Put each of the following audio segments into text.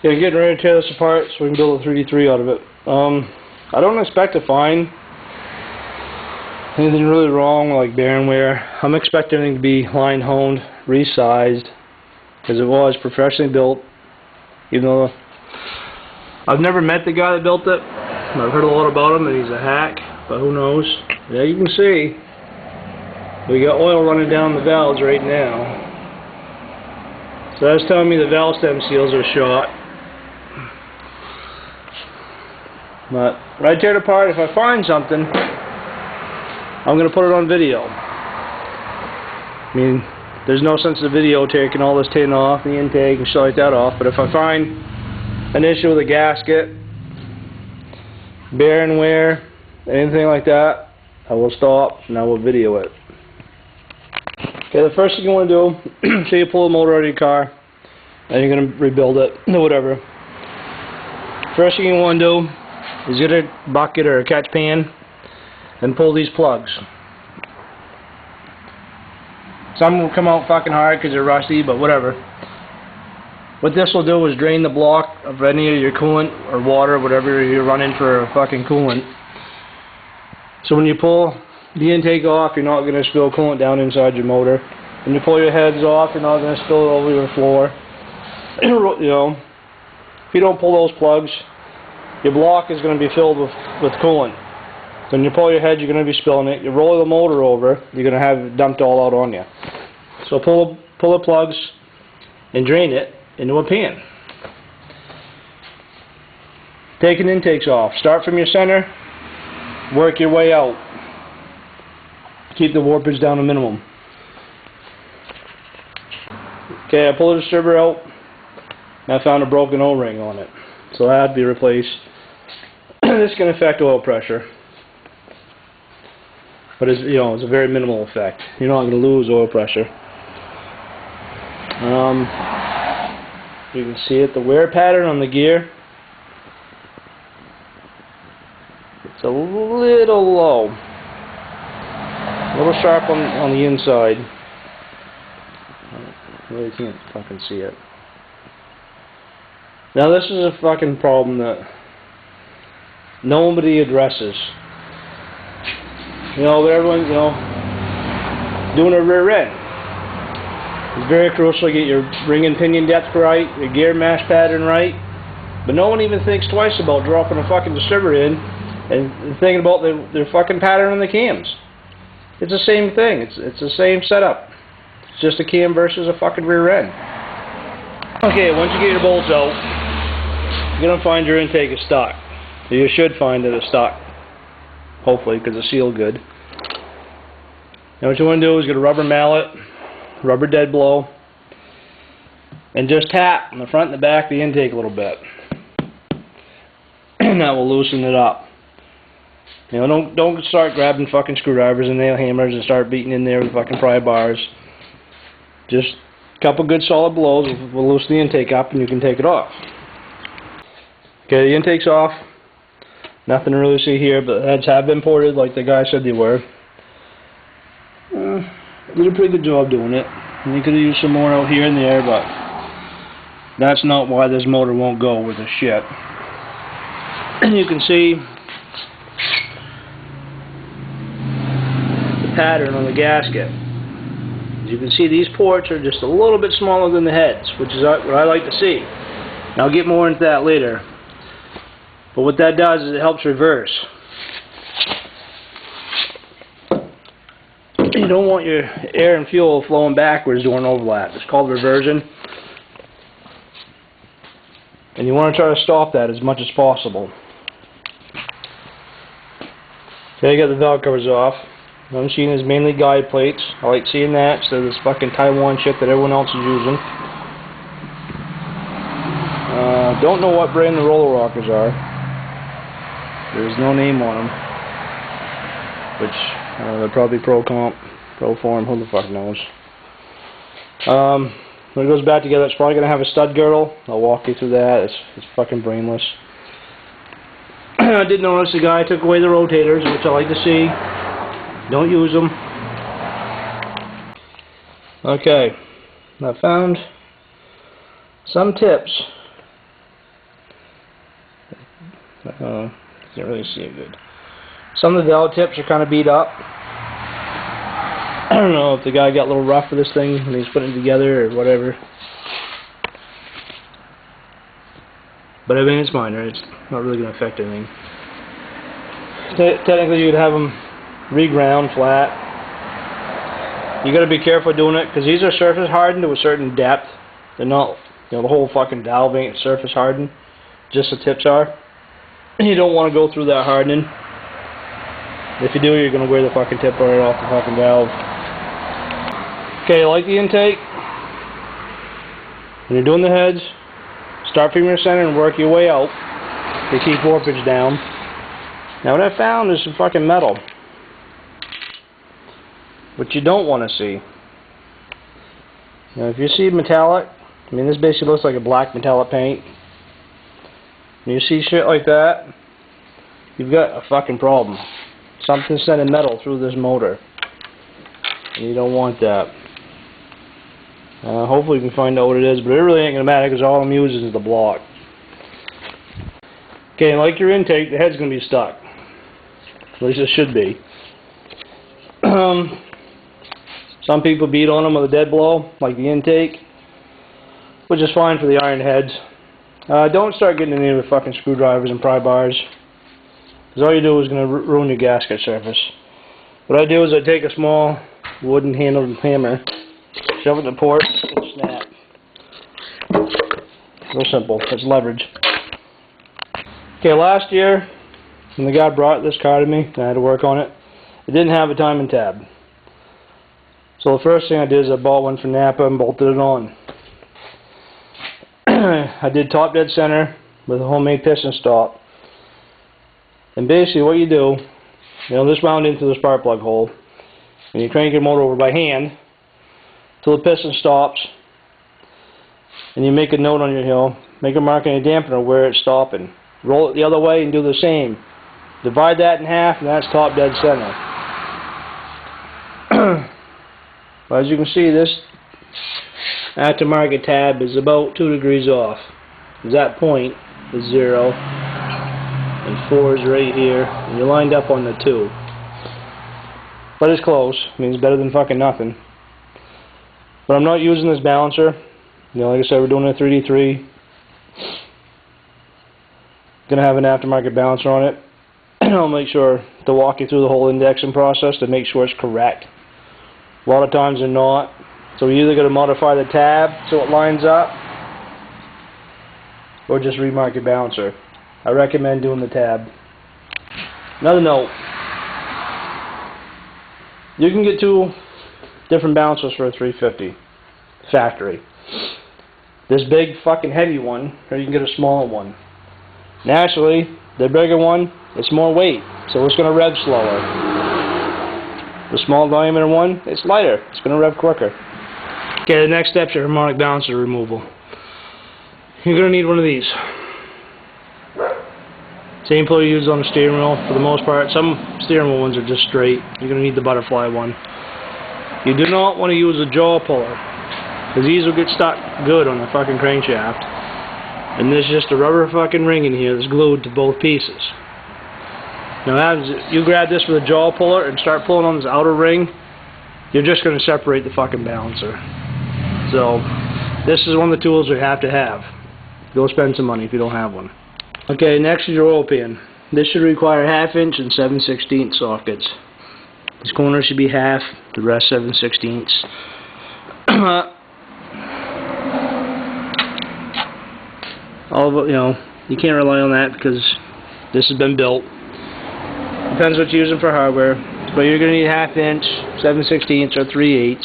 Yeah, getting ready to tear this apart so we can build a 3D3 out of it. I don't expect to find anything really wrong like bearing wear. I'm expecting everything to be line honed, resized, because it was professionally built. Even though I've never met the guy that built it, I've heard a lot about him and he's a hack, but who knows. Yeah, you can see we got oil running down the valves right now. So that's telling me the valve stem seals are shot. But right tear it apart, if I find something, I'm going to put it on video. I mean, there's no sense of video taking all this tin off, the intake and shit like that off, but if I find an issue with a gasket, bearing wear, anything like that, I will stop and I will video it. Okay, the first thing you want to do, say you pull the motor out of your car, and you're going to rebuild it, or whatever. First thing you want to do is get a bucket or a catch pan and pull these plugs. Some will come out fucking hard because they're rusty, but whatever. What this will do is drain the block of any of your coolant or water, whatever you're running for a fucking coolant. So when you pull the intake off, you're not going to spill coolant down inside your motor. When you pull your heads off, you're not going to spill it over your floor. You know, if you don't pull those plugs, your block is going to be filled with coolant. So when you pull your head, you're going to be spilling it. You roll the motor over, you're going to have it dumped all out on you. So pull the plugs and drain it into a pan. Taking intakes off. Start from your center, work your way out. Keep the warpage down to minimum. Okay, I pulled the disturber out and I found a broken O-ring on it. So that had to be replaced. This can affect oil pressure. But it's, you know, it's a very minimal effect. You're not going to lose oil pressure. You can see it, the wear pattern on the gear. It's a little low. A little sharp on the inside. I really can't fucking see it. Now this is a fucking problem that nobody addresses. You know, but everyone's, you know, doing a rear end. It's very crucial to get your ring and pinion depth right, your gear mash pattern right. But no one even thinks twice about dropping a fucking disturber in and thinking about their fucking pattern on the cams. It's the same thing. It's the same setup. It's just a cam versus a fucking rear end. Okay, once you get your bolts out, you're going to find your intake is stuck. You should find that it's stuck. Hopefully, because it's sealed good. Now what you want to do is get a rubber mallet, rubber dead blow, and just tap on the front and the back of the intake a little bit. And that will loosen it up. You know, don't start grabbing fucking screwdrivers and nail hammers and start beating in there with fucking pry bars. Just a couple good solid blows will loosen the intake up and you can take it off. Okay, the intake's off. Nothing to really see here, but the heads have been ported like the guy said they were. Did a pretty good job doing it. And you could have used some more out here and there, but that's not why this motor won't go with the shit. And you can see the pattern on the gasket. As you can see, these ports are just a little bit smaller than the heads, which is what I like to see. And I'll get more into that later. But what that does is it helps reverse. You don't want your air and fuel flowing backwards during overlap. It's called reversion. And you want to try to stop that as much as possible. Okay, I got the valve covers off. What I'm seeing is mainly guide plates. I like seeing that instead of this fucking Taiwan shit that everyone else is using. Don't know what brand the roller rockers are. There's no name on them, which they're probably Pro Comp, Pro Form, who the fuck knows. When it goes back together, it's probably going to have a stud girdle. I'll walk you through that. It's fucking brainless. I did notice the guy took away the rotators, which I like to see. Don't use them. Okay, I found some tips Can't really see it good. Some of the valve tips are kind of beat up. I don't know if the guy got a little rough with this thing when he was putting it together or whatever. But I mean, it's minor. It's not really going to affect anything. Technically, you could have them reground flat. You got to be careful doing it because these are surface hardened to a certain depth. They're not, you know, the whole fucking valve ain't surface hardened. Just the tips are. You don't want to go through that hardening. If you do, you're going to wear the fucking tip right off the fucking valve. Okay, like the intake. When you're doing the heads, start from your center and work your way out to keep warpage down. Now what I found is some fucking metal. What you don't want to see. Now if you see metallic, I mean this basically looks like a black metallic paint. When you see shit like that, you've got a fucking problem. Something's sending metal through this motor. And you don't want that. Hopefully you can find out what it is, but it really ain't going to matter because all I'm using is the block. Okay, and like your intake, the head's going to be stuck. At least it should be. Some people beat on them with a dead blow, like the intake, which is fine for the iron heads. Don't start getting in there with fucking screwdrivers and pry bars, because all you do is going to ruin your gasket surface. What I do is I take a small wooden handled hammer, shove it in the port, and snap. Real simple. It's leverage. Okay, last year, when the guy brought this car to me, and I had to work on it, it didn't have a timing tab. So the first thing I did is I bought one from Napa and bolted it on. I did top dead center with a homemade piston stop. And basically what you do, this wound into the spark plug hole, and you crank your motor over by hand till the piston stops, and you make a note on your heel, make a mark on your dampener where it's stopping. Roll it the other way and do the same. Divide that in half, and that's top dead center. Well, as you can see, this aftermarket tab is about 2 degrees off. That point is 0, and 4 is right here, and you're lined up on the 2. But it's close. I mean, it's better than fucking nothing. But I'm not using this balancer. Like I said, we're doing a 3D3. Gonna have an aftermarket balancer on it. I'll make sure to walk you through the whole indexing process to make sure it's correct. A lot of times they're not. So we either got to modify the tab so it lines up, or just remark your balancer. I recommend doing the tab. Another note. You can get 2 different balancers for a 350 factory. This big fucking heavy one, or you can get a smaller one. Naturally, the bigger one, it's more weight, so it's going to rev slower. The small diameter one, it's lighter, it's going to rev quicker. Okay, the next step is your harmonic balancer removal. You're going to need one of these. Same puller you use on the steering wheel for the most part. Some steering wheel ones are just straight. You're going to need the butterfly one. You do not want to use a jaw puller, because these will get stuck good on the fucking crankshaft. And there's just a rubber fucking ring in here that's glued to both pieces. Now you grab this with a jaw puller and start pulling on this outer ring, you're just going to separate the fucking balancer. So this is one of the tools you have to have. Go spend some money if you don't have one. Okay, next is your oil pan. This should require 1/2 inch and 7/16 sockets. This corner should be half, the rest 7/16. You can't rely on that because this has been built. Depends what you're using for hardware. But you're going to need 1/2 inch, 7/16 or 3/8.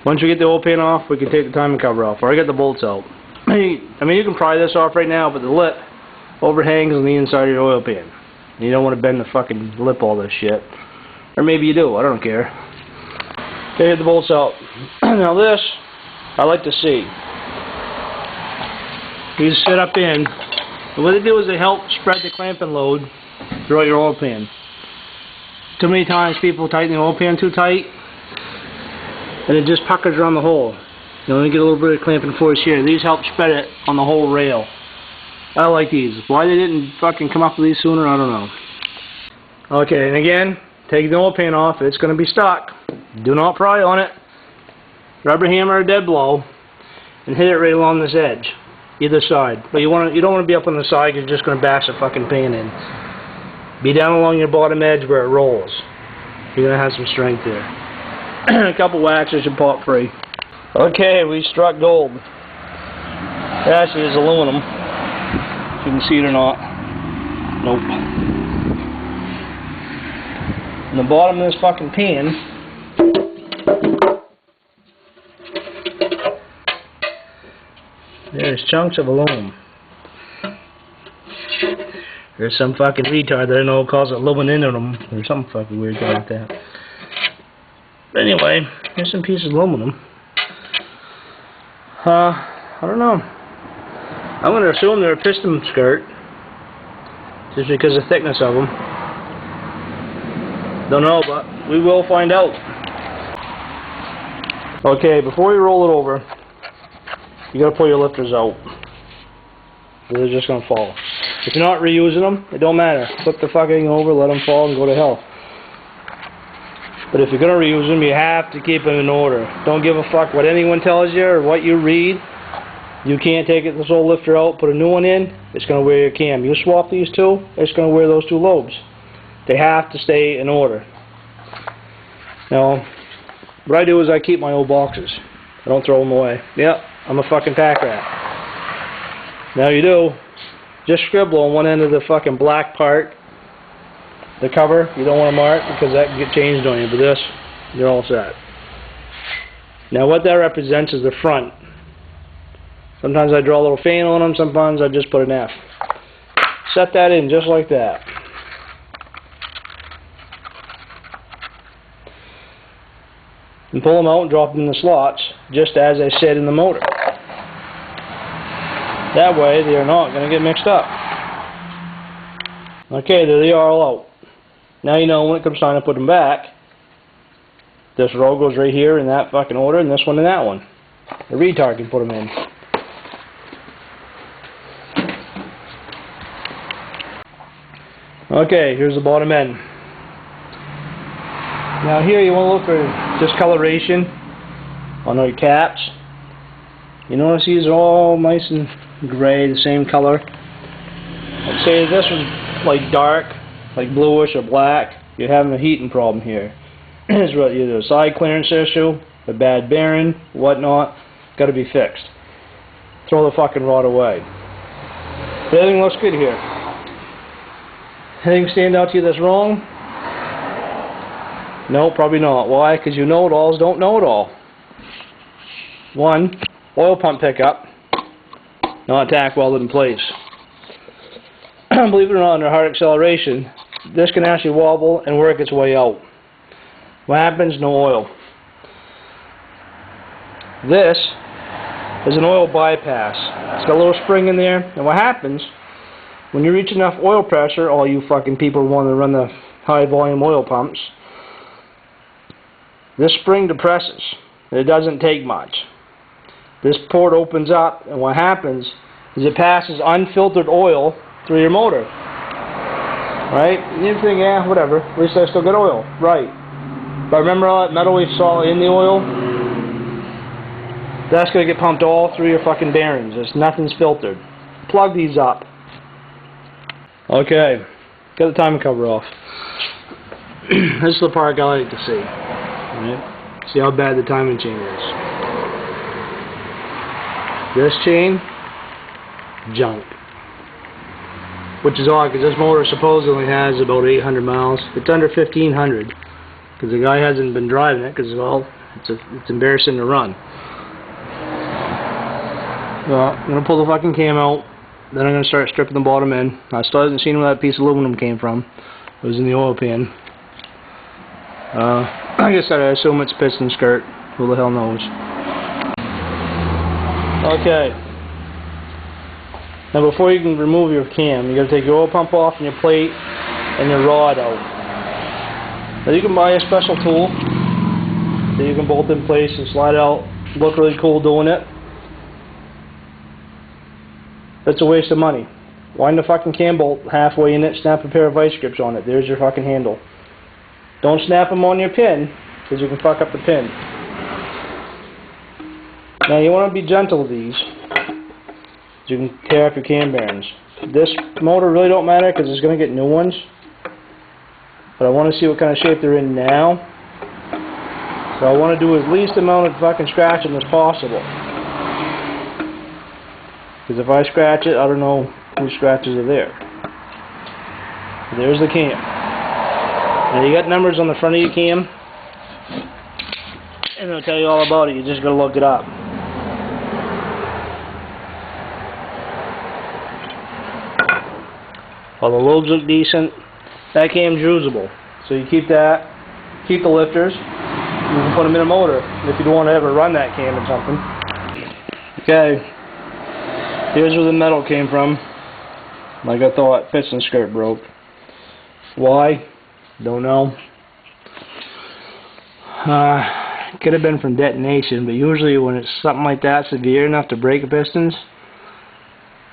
Once we get the oil pan off, we can take the timing cover off. Or I got the bolts out. I mean, you can pry this off right now, but the lip overhangs on the inside of your oil pan. You don't want to bend the fucking lip all this shit. Or maybe you do, I don't care. Okay, get the bolts out. Now this, I like to see. These sit up in. And what they do is they help spread the clamping load throughout your oil pan. Too many times people tighten the oil pan too tight, and it just puckers around the hole. You get a little bit of clamping force here. These help spread it on the whole rail. I like these. Why they didn't fucking come up with these sooner, I don't know. Okay, and again, take the oil pan off. It's going to be stuck. Do not pry on it. Rubber hammer or dead blow, and hit it right along this edge, either side. But you don't want to be up on the side. You're just going to bash the fucking pan in. Be down along your bottom edge where it rolls. You're going to have some strength there. A couple whacks, it should pop free. Okay, we struck gold. It actually is aluminum. If you can see it or not. Nope. In the bottom of this fucking pan, there's chunks of aluminum. There's some fucking retard that I know calls it aluminum or some fucking weird thing like that. But anyway, here's some pieces of aluminum. I don't know. I'm going to assume they're a piston skirt, just because of the thickness of them. Don't know, but we will find out. Okay, before you roll it over, you got to pull your lifters out. They're just going to fall. If you're not reusing them, it don't matter. Flip the fucking over, let them fall, and go to hell. But if you're going to reuse them, you have to keep them in order. Don't give a fuck what anyone tells you or what you read. You can't take this old lifter out, put a new one in, it's going to wear your cam. You swap these two, it's going to wear those two lobes. They have to stay in order. Now, what I do is I keep my old boxes. I don't throw them away. Yep, I'm a fucking pack rat. Now you do, just scribble on one end of the fucking black part, the cover. You don't want to mark because that can get changed on you, but this, you're all set. Now what that represents is the front. Sometimes I draw a little fan on them, sometimes I just put an F. Set that in just like that. And pull them out and drop them in the slots, just as I said in the motor. That way they are not going to get mixed up. Okay, there they are all out. Now you know when it comes time to put them back, this row goes right here in that fucking order, and this one in that one. The retard can put them in. Okay, here's the bottom end. Now here you want to look for discoloration on your caps. You notice these are all nice and gray, the same color. I'd say this was like dark, like bluish or black. You're having a heating problem here. It's either a side clearance issue, a bad bearing, whatnot. Got to be fixed. Throw the fucking rod away. But everything looks good here. Anything stand out to you that's wrong? No, probably not. Why? Because you know-it-alls don't know it all. One, oil pump pickup, not tack welded in place. Believe it or not, under hard acceleration, this can actually wobble and work its way out. What happens? No oil. This is an oil bypass. It's got a little spring in there, and what happens, when you reach enough oil pressure, all you fucking people want to run the high volume oil pumps, this spring depresses. It doesn't take much. This port opens up, and what happens is it passes unfiltered oil through your motor. Right? And you think, yeah, whatever, at least I still get oil. Right. But remember all that metal we saw in the oil? That's going to get pumped all through your fucking bearings. Nothing's filtered. Plug these up. Okay. Got the timing cover off. This is the part I like to see. Right? See how bad the timing chain is. This chain, junk. Which is odd because this motor supposedly has about 800 miles. It's under 1500 because the guy hasn't been driving it because, well, it's embarrassing to run. Well, I'm going to pull the fucking cam out. Then I'm going to start stripping the bottom end. I still haven't seen where that piece of aluminum came from. It was in the oil pan. Like I said, I assume it's piston skirt. Who the hell knows? Okay. Now before you can remove your cam, you got to take your oil pump off and your plate and your rod out. Now you can buy a special tool that you can bolt in place and slide out. Look really cool doing it. It's a waste of money. Wind the fucking cam bolt halfway in it, snap a pair of vice grips on it. There's your fucking handle. Don't snap them on your pin, because you can fuck up the pin. Now you want to be gentle with these, so you can tear up your cam bearings. This motor really don't matter, because it's going to get new ones. But I want to see what kind of shape they're in now. So I want to do as least amount of fucking scratching as possible. Because if I scratch it, I don't know whose scratches are there. There's the cam. Now you got numbers on the front of your cam, and it'll tell you all about it. You just gotta look it up. All the lobes look decent. That cam's usable, so you keep that. Keep the lifters. You can put them in a motor if you don't want to ever run that cam or something. Okay, here's where the metal came from. Like I thought, piston skirt broke. Why? Don't know. Could have been from detonation, but usually when it's something like that severe enough to break the pistons,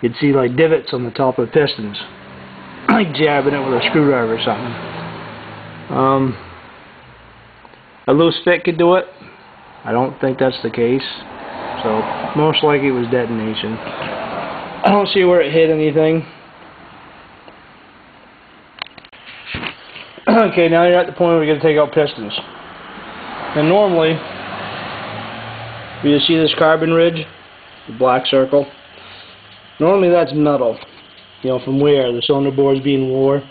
you'd see like divots on the top of the pistons, like jabbing it with a screwdriver or something. A loose fit could do it. I don't think that's the case. So most likely it was detonation. I don't see where it hit anything. Okay, now you're at the point where we're going to take out pistons. And normally, you see this carbon ridge, the black circle. Normally that's metal. You know, from wear, the cylinder board's being wore.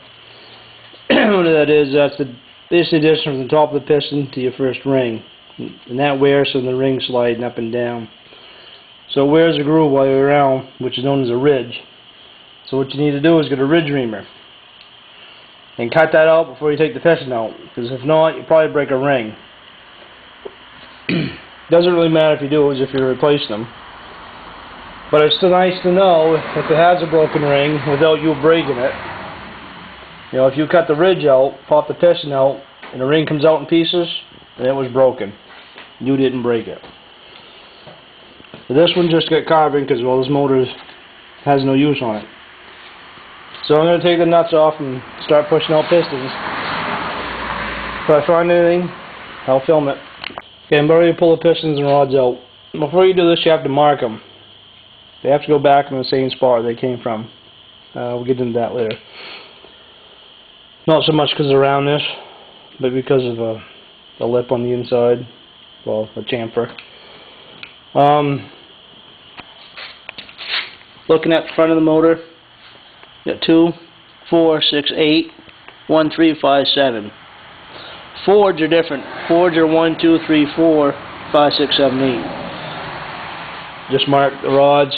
What that is, that's the distance from the top of the piston to your first ring. And that wears from the ring sliding up and down. So it wears a groove while you're around, which is known as a ridge. So what you need to do is get a ridge reamer. And cut that out before you take the piston out. Because if not, you'll probably break a ring. Doesn't really matter if you do it, if you're replacing them. But it's still nice to know if it has a broken ring without you breaking it. You know, if you cut the ridge out, pop the piston out, and the ring comes out in pieces, then it was broken. You didn't break it. So this one just got carbon because, well, this motor has no use on it. So I'm going to take the nuts off and start pushing out pistons. If I find anything, I'll film it. Okay, I'm ready to pull the pistons and rods out. Before you do this, you have to mark them. They have to go back in the same spot they came from. We'll get into that later. Not so much because of the roundness, but because of the lip on the inside. Well, a chamfer. Looking at the front of the motor, you got 2, 4, 6, 8, 1, 3, 5, 7. Fords are different. Fords are 1, 2, 3, 4, 5, 6, 7, 8. Just mark the rods.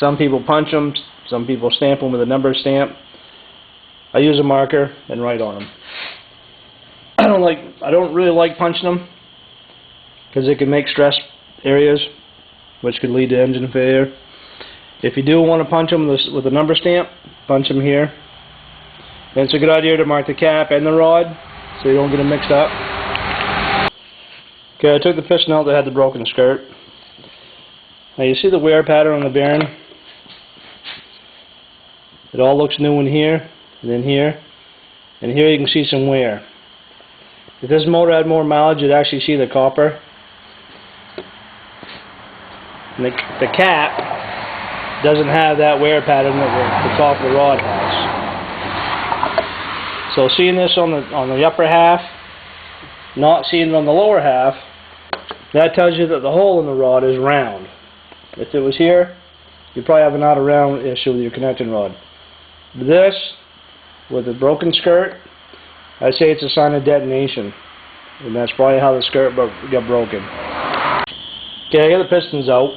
Some people punch them. Some people stamp them with a number stamp. I use a marker and write on them. I don't really like punching them because it can make stress areas, which could lead to engine failure. If you do want to punch them with a number stamp, punch them here. And it's a good idea to mark the cap and the rod so you don't get them mixed up. Okay, I took the piston out that had the broken skirt. Now you see the wear pattern on the bearing? It all looks new in here, and then here. And here you can see some wear. If this motor had more mileage, you'd actually see the copper. And the cap doesn't have that wear pattern that the top of the rod has. So seeing this on the upper half, not seeing it on the lower half, that tells you that the hole in the rod is round. If it was here, you'd probably have an out of round issue with your connecting rod. This, with a broken skirt, I'd say it's a sign of detonation. And that's probably how the skirt got broken. Okay, I got the pistons out.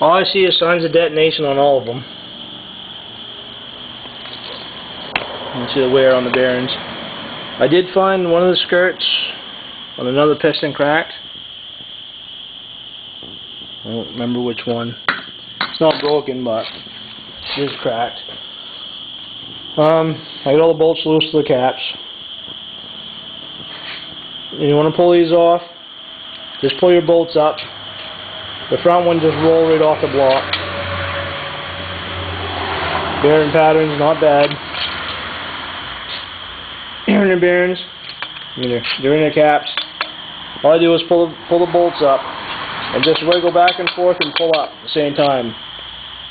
All I see is signs of detonation on all of them. You can see the wear on the bearings. I did find one of the skirts on another piston cracked. I don't remember which one. It's not broken, but it is cracked. I got all the bolts loose to the caps. And you want to pull these off, just pull your bolts up. The front one just roll right off the block. Bearing patterns, not bad. Inner bearings, they're inner caps. All I do is pull the bolts up and just wiggle back and forth and pull up at the same time.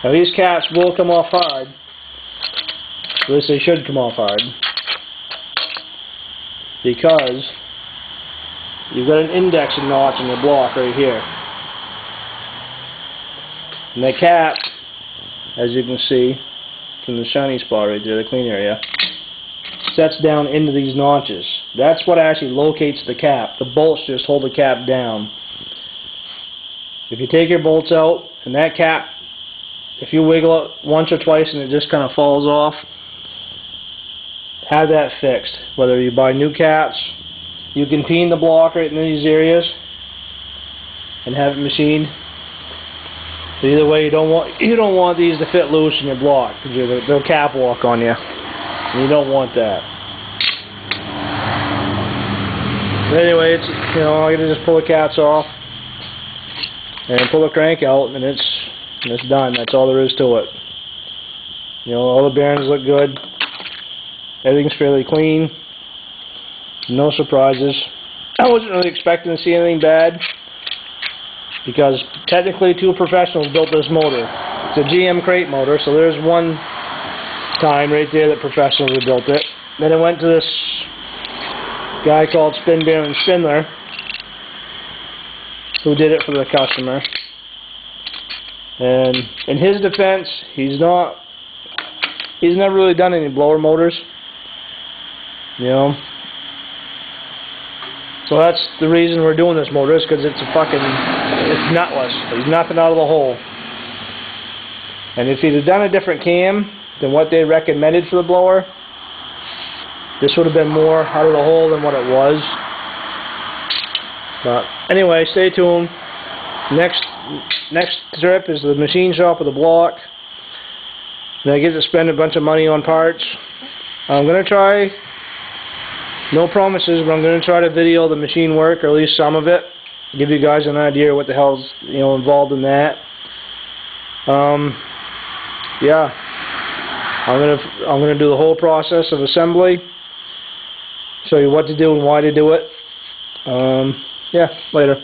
Now these caps will come off hard. At least they should come off hard, because you've got an indexing notch in the block right here. And the cap, as you can see from the shiny spot right there, the clean area, sets down into these notches. That's what actually locates the cap. The bolts just hold the cap down. If you take your bolts out and that cap, if you wiggle it once or twice and it just kind of falls off, have that fixed. Whether you buy new caps, you can peen the block right in these areas and have it machined. But either way, you don't want these to fit loose in your block, because they'll cap walk on you, and you don't want that. But anyway, it's, all I gotta just pull the caps off and pull the crank out, and it's done. That's all there is to it. All the bearings look good. Everything's fairly clean. No surprises. I wasn't really expecting to see anything bad, because technically 2 professionals built this motor. It's a GM crate motor, so there's one time right there that professionals have built it. Then it went to this guy called Spin Baron Spindler, who did it for the customer. And in his defense, he's never really done any blower motors. So that's the reason we're doing this motor, is because it's nutless. There's nothing out of the hole. And if he'd have done a different cam than what they recommended for the blower, this would have been more out of the hole than what it was. But anyway, stay tuned. Next trip is the machine shop with the block. And I get to spend a bunch of money on parts. I'm going to try, no promises, but I'm going to try to video the machine work, or at least some of it. Give you guys an idea what the hell's involved in that. Yeah, I'm gonna do the whole process of assembly. Show you what to do and why to do it. Yeah, later.